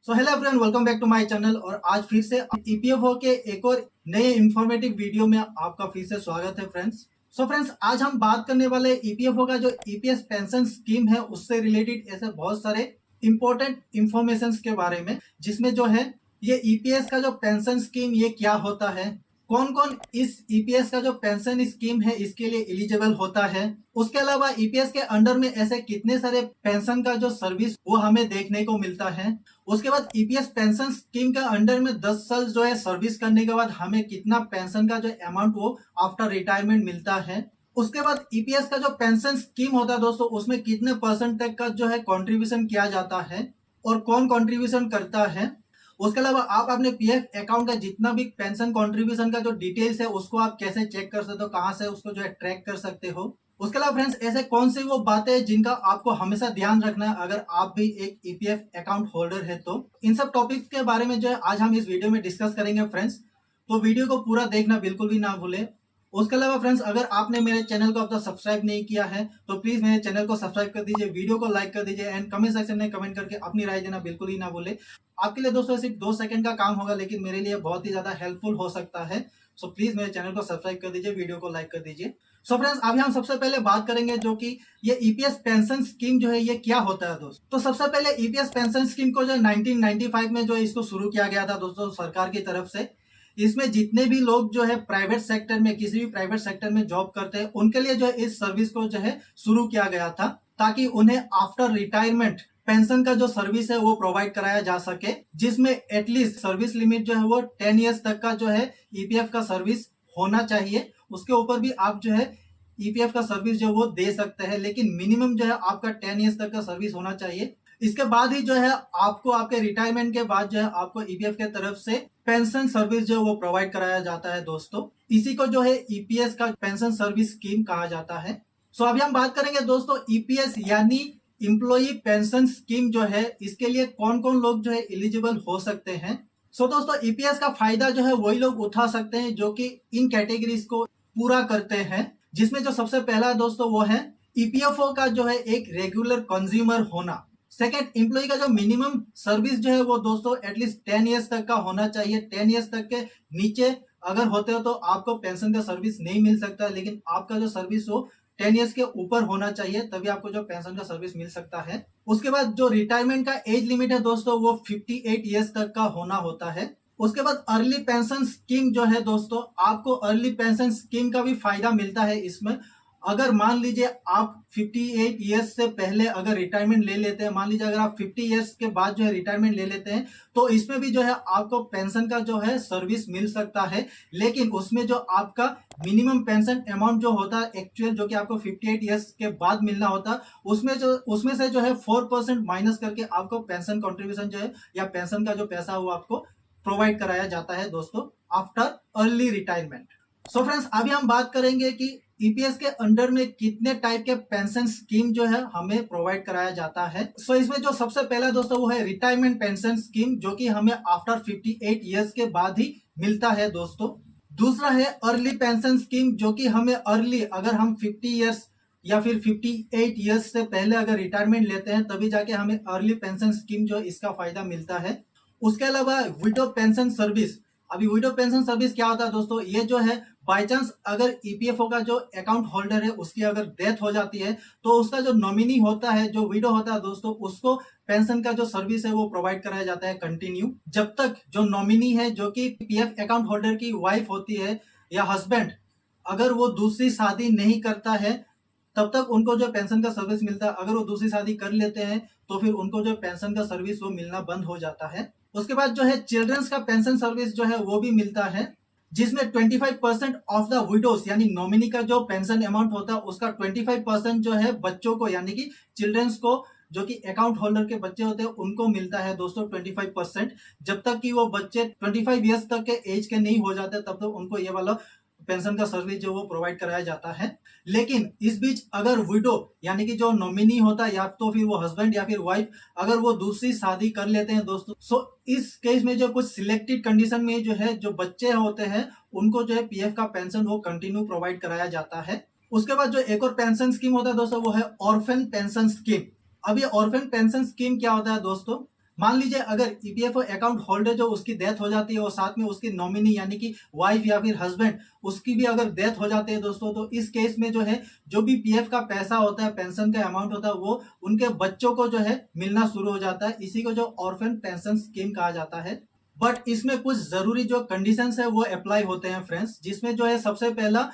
So hello everyone, welcome back to my channel. और आज फिर से ईपीएफओ के एक और नए इंफॉर्मेटिव वीडियो में आपका फिर से स्वागत है फ्रेंड्स। सो फ्रेंड्स, आज हम बात करने वाले ईपीएफओ का जो ईपीएस पेंशन स्कीम है उससे रिलेटेड ऐसे बहुत सारे इंपॉर्टेंट इंफॉर्मेशन के बारे में, जिसमें जो है ये ईपीएस का जो पेंशन स्कीम ये क्या होता है, कौन कौन इस ईपीएस का जो पेंशन स्कीम है इसके लिए एलिजिबल होता है। उसके अलावा ईपीएस के अंडर में ऐसे कितने सारे पेंशन का जो सर्विस वो हमें देखने को मिलता है। उसके बाद ईपीएस पेंशन स्कीम का अंडर में 10 साल जो है सर्विस करने के बाद हमें कितना पेंशन का जो अमाउंट वो आफ्टर रिटायरमेंट मिलता है। उसके बाद ईपीएस का जो पेंशन स्कीम होता है दोस्तों, उसमें कितने परसेंट तक का जो है कंट्रीब्यूशन किया जाता है और कौन कंट्रीब्यूशन करता है। उसके अलावा आप अपने पीएफ अकाउंट का जितना भी पेंशन कंट्रीब्यूशन का जो डिटेल्स है उसको आप कैसे चेक कर सकते हो, कहां से उसको जो है ट्रैक कर सकते हो। उसके अलावा फ्रेंड्स, ऐसे कौन सी वो बातें हैं जिनका आपको हमेशा ध्यान रखना है अगर आप भी एक ईपीएफ अकाउंट होल्डर है तो। इन सब टॉपिक्स के बारे में जो है आज हम इस वीडियो में डिस्कस करेंगे फ्रेंड्स, तो वीडियो को पूरा देखना बिल्कुल भी ना भूले। उसके अलावा फ्रेंड्स, अगर आपने मेरे चैनल को अब तक सब्सक्राइब नहीं किया है तो प्लीज मेरे चैनल को सब्सक्राइब कर दीजिए, वीडियो को लाइक कर दीजिए एंड कमेंट सेक्शन में कमेंट करके अपनी राय देना बिल्कुल ही ना भूले। आपके लिए दोस्तों सिर्फ 2 सेकंड का काम होगा, लेकिन मेरे लिए बहुत ही ज्यादा हेल्पफुल हो सकता है। सो प्लीज मेरे चैनल को सब्सक्राइब कर दीजिए, वीडियो को लाइक कर दीजिए। सो फ्रेंड्स, अभी हम सबसे पहले बात करेंगे जो कि ये ईपीएस पेंशन स्कीम जो है ये क्या होता है दोस्तों। तो सबसे पहले ईपीएस पेंशन स्कीम को जो 1995 में जो इसको शुरू किया गया था दोस्तों सरकार की तरफ से। इसमें जितने भी लोग जो है प्राइवेट सेक्टर में, किसी भी प्राइवेट सेक्टर में जॉब करते हैं उनके लिए जो है इस सर्विस को जो है शुरू किया गया था, ताकि उन्हें आफ्टर रिटायरमेंट पेंशन का जो सर्विस है वो प्रोवाइड कराया जा सके, जिसमें एटलीस्ट सर्विस लिमिट जो है वो 10 इयर्स तक का जो है ईपीएफ का सर्विस होना चाहिए। उसके ऊपर भी आप जो है ईपीएफ का सर्विस जो वो दे सकते हैं, लेकिन मिनिमम जो है आपका 10 इयर्स तक का सर्विस होना चाहिए। इसके बाद ही जो है आपको आपके रिटायरमेंट के बाद जो है आपको ईपीएफ के तरफ से पेंशन सर्विस जो वो प्रोवाइड कराया जाता है दोस्तों। इसी को जो है ईपीएस का पेंशन सर्विस स्कीम कहा जाता है। सो अभी हम बात करेंगे दोस्तों ईपीएस यानी इम्प्लॉई पेंशन स्कीम जो है इसके लिए कौन कौन लोग जो है एलिजिबल हो सकते हैं। सो दोस्तों, ईपीएस का फायदा जो है वही लोग उठा सकते हैं जो कि इन कैटेगरीज को पूरा करते हैं, जिसमें जो सबसे पहला दोस्तों वो है ईपीएफओ का जो है एक रेगुलर कंज्यूमर होना। सेकेंड, एम्प्लॉय का जो मिनिमम सर्विस जो है वो दोस्तों एटलीस्ट 10 इयर्स तक का होना चाहिए। 10 इयर्स तक के नीचे अगर होते हो तो आपको पेंशन का सर्विस नहीं मिल सकता, लेकिन आपका जो सर्विस हो 10 इयर्स के ऊपर होना चाहिए, तभी आपको जो पेंशन का सर्विस मिल सकता है। उसके बाद जो रिटायरमेंट का एज लिमिट है दोस्तों वो 58 इयर्स तक का होना होता है। उसके बाद अर्ली पेंशन स्कीम जो है दोस्तों, आपको अर्ली पेंशन स्कीम का भी फायदा मिलता है इसमें। अगर मान लीजिए आप 58 इयर्स से पहले अगर रिटायरमेंट ले लेते हैं, मान लीजिए अगर आप 50 इयर्स के बाद जो है रिटायरमेंट ले लेते हैं, तो इसमें भी जो है आपको पेंशन का जो है सर्विस मिल सकता है। लेकिन उसमें जो आपका मिनिमम पेंशन अमाउंट जो होता है एक्चुअल, जो कि आपको 58 इयर्स के बाद मिलना होता है, उसमें से जो है 4% माइनस करके आपको पेंशन कॉन्ट्रीब्यूशन जो है या पेंशन का जो पैसा वो आपको प्रोवाइड कराया जाता है दोस्तों after early retirement. So friends, अभी हम बात करेंगे कि ईपीएस के अंडर में कितने टाइप के पेंशन स्कीम जो है हमें प्रोवाइड कराया जाता है। सो इसमें जो सबसे पहला दोस्तों वो है रिटायरमेंट पेंशन स्कीम, जो कि हमें आफ्टर 58 इयर्स के बाद ही मिलता है दोस्तों। दूसरा है अर्ली पेंशन स्कीम, जो कि हमें अर्ली अगर हम 50 इयर्स या फिर 58 इयर्स से पहले अगर रिटायरमेंट लेते हैं तभी जाके हमें अर्ली पेंशन स्कीम जो इसका फायदा मिलता है। उसके अलावा विडो पेंशन सर्विस। अभी विडो पेंशन सर्विस क्या होता है दोस्तों, ये जो है बाय चांस अगर ईपीएफओ का जो अकाउंट होल्डर है उसकी अगर डेथ हो जाती है तो उसका जो नॉमिनी होता है, जो विडो होता है दोस्तों, उसको पेंशन का जो सर्विस है वो प्रोवाइड कराया जाता है कंटिन्यू, जब तक जो नॉमिनी है जो कि पीएफ अकाउंट होल्डर की वाइफ होती है या हस्बैंड, अगर वो दूसरी शादी नहीं करता है तब तक उनको जो पेंशन का सर्विस मिलता है। अगर वो दूसरी शादी कर लेते हैं तो फिर उनको जो पेंशन का सर्विस वो मिलना बंद हो जाता है। उसके बाद जो है चिल्ड्रंस का पेंशन सर्विस जो है वो भी मिलता है, जिसमें 25% ऑफ द विडोस यानी नॉमिनी का जो पेंशन अमाउंट होता है उसका 25% जो है बच्चों को यानी कि चिल्ड्रंस को, जो कि अकाउंट होल्डर के बच्चे होते हैं उनको मिलता है दोस्तों 25%। जब तक कि वो बच्चे 25 इयर्स तक के एज के नहीं हो जाते तब तक उनको ये वाला पेंशन का सर्विस जो वो प्रोवाइड कराया जाता है। लेकिन इस बीच अगर विडो यानी कि जो नॉमिनी होता है या तो फिर वो हस्बैंड या फिर वाइफ, अगर वो दूसरी शादी कर लेते हैं दोस्तों, सो इस केस में जो कुछ सिलेक्टेड कंडीशन में जो है जो बच्चे होते हैं उनको जो है पीएफ का पेंशन वो कंटिन्यू प्रोवाइड कराया जाता है। उसके बाद जो एक और पेंशन स्कीम होता है दोस्तों वो है ऑर्फन पेंशन स्कीम। अब ये ऑर्फन पेंशन स्कीम क्या होता है दोस्तों, मान लीजिए अगर ईपीएफओ अकाउंट होल्डर जो उसकी डेथ हो जाती है और साथ में उसकी नॉमिनी यानी कि वाइफ या फिर हस्बैंड उसकी भी अगर डेथ हो जाती है दोस्तों, तो इस केस में जो है जो भी पीएफ का पैसा होता है, पेंशन का अमाउंट होता है, वो उनके बच्चों को जो है मिलना शुरू हो जाता है। इसी को जो ऑर्फन पेंशन स्कीम कहा जाता है। बट इसमें कुछ जरूरी जो कंडीशंस है वो अप्लाई होते हैं फ्रेंड्स, जिसमें जो है सबसे पहला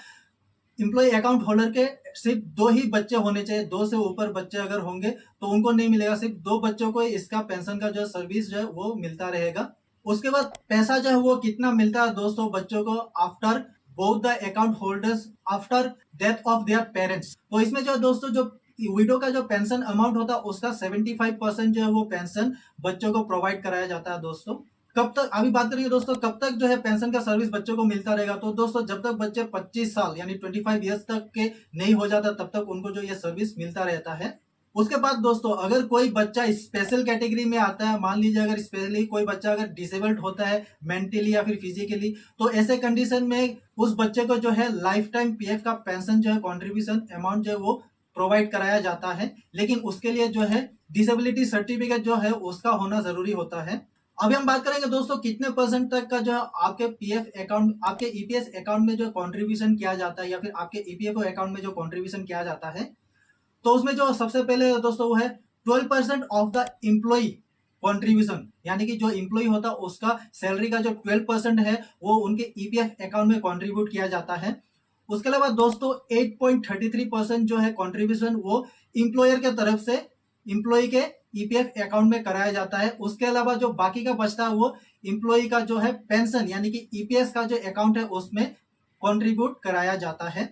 एम्प्लॉय अकाउंट होल्डर के सिर्फ 2 ही बच्चे होने चाहिए। 2 से ऊपर बच्चे अगर होंगे तो उनको नहीं मिलेगा, सिर्फ 2 बच्चों को इसका पेंशन का जो सर्विस जो है वो मिलता रहेगा। उसके बाद पैसा जो है वो कितना मिलता है दोस्तों बच्चों को after both the account holders after death of their parents. तो इसमें जो दोस्तों जो विडो का जो पेंशन अमाउंट होता है उसका 75% जो है वो पेंशन बच्चों को प्रोवाइड कराया जाता है दोस्तों। कब तक अभी बात करेंगे दोस्तों, कब तक जो है पेंशन का सर्विस बच्चों को मिलता रहेगा। तो दोस्तों जब तक बच्चे 25 साल यानी 25 ईयर्स तक के नहीं हो जाता तब तक उनको जो ये सर्विस मिलता रहता है। उसके बाद दोस्तों अगर कोई बच्चा स्पेशल कैटेगरी में आता है, मान लीजिए अगर स्पेशली कोई बच्चा अगर डिसेबल्ड होता है मेंटली या फिर फिजिकली, तो ऐसे कंडीशन में उस बच्चे को जो है लाइफ टाइम पीएफ का पेंशन जो है कॉन्ट्रीब्यूशन अमाउंट जो है वो प्रोवाइड कराया जाता है। लेकिन उसके लिए जो है डिसेबिलिटी सर्टिफिकेट जो है उसका होना जरूरी होता है। अभी हम बात करेंगे दोस्तों कितने परसेंट तक का जो आपके पीएफ अकाउंट आपके ईपीएस अकाउंट में जो कंट्रीब्यूशन किया जाता है या फिर आपके ईपीएफओ अकाउंट में जो कंट्रीब्यूशन किया जाता है। तो उसमें जो सबसे पहले दोस्तों वो है 12% ऑफ द एम्प्लॉय कंट्रीब्यूशन, यानी कि जो एम्प्लॉय होता है उसका सैलरी का जो 12% है वो उनके ईपीएफ अकाउंट में कंट्रीब्यूट किया जाता है। उसके अलावा दोस्तों 8.33% जो है कंट्रीब्यूशन वो एम्प्लॉयर के तरफ से एम्प्लॉय के ईपीएफ अकाउंट में कराया जाता है। उसके अलावा जो बाकी का बचता है वो एम्प्लॉय का जो है पेंशन यानी कि ईपीएस का जो अकाउंट है उसमें कंट्रीब्यूट कराया जाता है।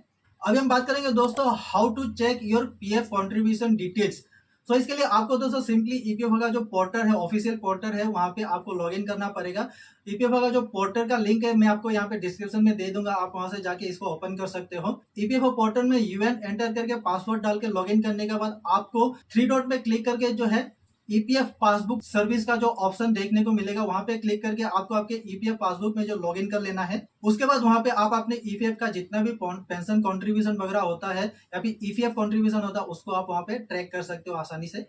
अभी हम बात करेंगे दोस्तों how to check your PF contribution details. तो इसके लिए आपको दोस्तों सिंपली ईपीएफओ का जो पोर्टल है, ऑफिशियल पोर्टल है, वहां पे आपको लॉगिन करना पड़ेगा। ईपीएफओ का जो पोर्टल का लिंक है मैं आपको यहाँ पे डिस्क्रिप्शन में दे दूंगा, आप वहां से जाके इसको ओपन कर सकते हो। ईपीएफओ पोर्टल में यूएन एंटर करके पासवर्ड डाल के लॉगिन करने के बाद आपको 3 डॉट में क्लिक करके जो है ईपीएफ पासबुक सर्विस का जो ऑप्शन देखने को मिलेगा, वहां पे क्लिक करके आपको आपके ईपीएफ पासबुक में जो लॉगिन कर लेना है। उसके बाद वहां पे आप अपने ईपीएफ का जितना भी पेंशन कंट्रीब्यूशन वगैरह होता है या फिर ईपीएफ कंट्रीब्यूशन होता है उसको आप वहां पे ट्रैक कर सकते हो आसानी से।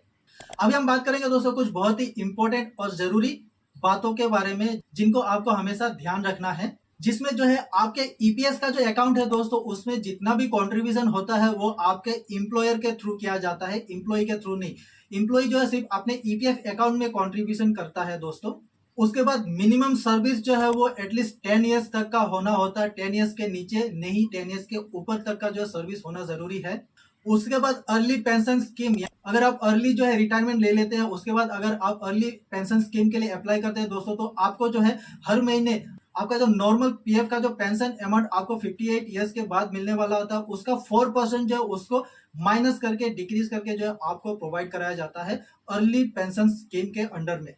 अभी हम बात करेंगे दोस्तों कुछ बहुत ही इंपॉर्टेंट और जरूरी बातों के बारे में जिनको आपको हमेशा ध्यान रखना है, जिसमें जो है आपके ईपीएस का जो अकाउंट है दोस्तों उसमें जितना भी कंट्रीब्यूशन होता है वो आपके एम्प्लॉयर के थ्रू किया जाता है, एम्प्लॉय के थ्रू नहीं। एम्प्लॉय जो है सिर्फ अपने ईपीएफ अकाउंट में कंट्रीब्यूशन करता है दोस्तों। उसके बाद मिनिमम सर्विस जो है वो एटलीस्ट 10 ईयर्स तक का होना होता है, 10 ईयर्स के नीचे नहीं, 10 ईयर्स के ऊपर तक का जो सर्विस होना जरूरी है। उसके बाद अर्ली पेंशन स्कीम, अगर आप अर्ली जो है रिटायरमेंट ले लेते हैं उसके बाद अगर आप अर्ली पेंशन स्कीम के लिए अप्लाई करते हैं दोस्तों, तो आपको जो है हर महीने आपका जो नॉर्मल पीएफ का जो पेंशन अमाउंट आपको 58 ईयर्स के बाद मिलने वाला होता है उसका 4% जो है उसको माइनस करके डिक्रीज करके जो है आपको प्रोवाइड कराया जाता है अर्ली पेंशन स्कीम के अंडर में।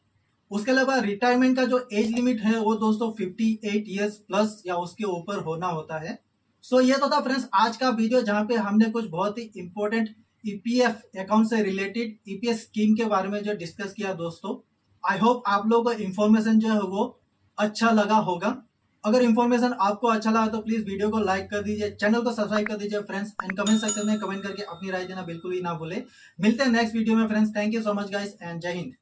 उसके अलावा रिटायरमेंट का जो एज लिमिट है वो दोस्तों 58 ईयर्स प्लस या उसके ऊपर होना होता है। सो ये तो था फ्रेंड्स आज का वीडियो जहां पे हमने कुछ बहुत ही इंपॉर्टेंट ईपीएफ अकाउंट से रिलेटेड ईपीएफ स्कीम के बारे में जो डिस्कस किया दोस्तों। आई होप आप लोगों को इन्फॉर्मेशन जो है वो अच्छा लगा होगा। अगर इन्फॉर्मेशन आपको अच्छा लगा तो प्लीज वीडियो को लाइक कर दीजिए, चैनल को सब्सक्राइब कर दीजिए फ्रेंड्स, एंड कमेंट सेक्शन में कमेंट करके अपनी राय देना बिल्कुल ही ना भूले। मिलते हैं नेक्स्ट वीडियो में friends. Thank you so much guys and जय हिंद।